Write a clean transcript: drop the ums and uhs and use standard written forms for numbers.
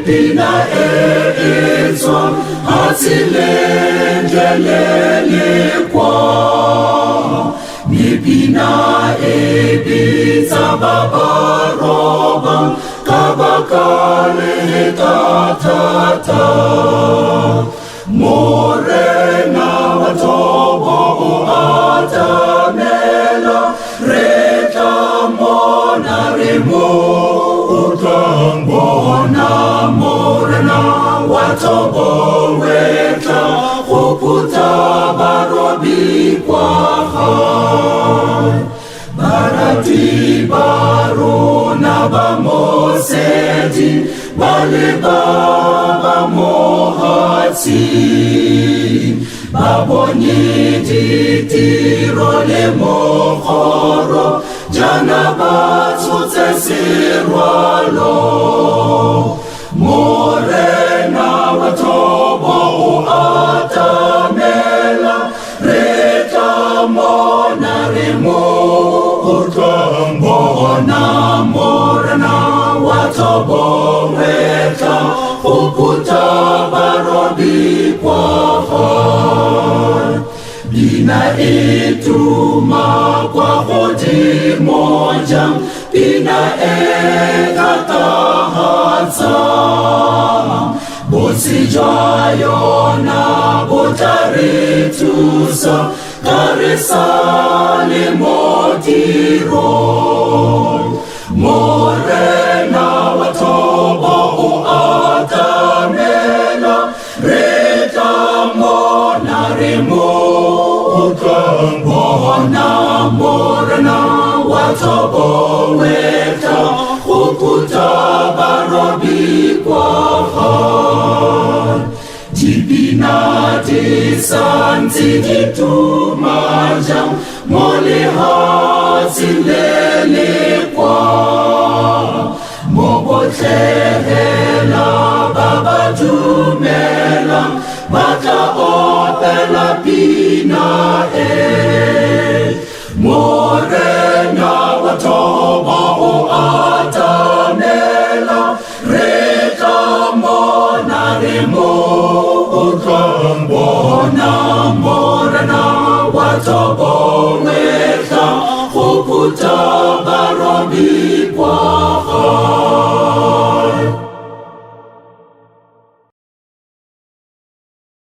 Pina etswa hatsilendlelele kwa Mipina ebitsa babaroba kabakale tatata Morena watobo atamela retamona remo utambona morena watobo weta kuputa barobi kwa Barati baro na bamoseti bale baba mohati baboni titiro le mohoro jana batsutse sirwalo morena watobo atamela reta mona remo utambona morena watobo weta ukuta barobi kwa Bina etuma kwa hodi moja Bina ekatahatsa Bosi jayona botaritusa Karisale motiro Morena watobo uatamela Reta mona remo Ukambona morena watobo weta Ukuta barobi kwa Jibina tisanti jitumaja Mole hasilele kwa Mobotlehela baba jumela Mata opela pina Morena watoba atamela Reta mona remo Ukambona morena watobo weta Ukuta barobi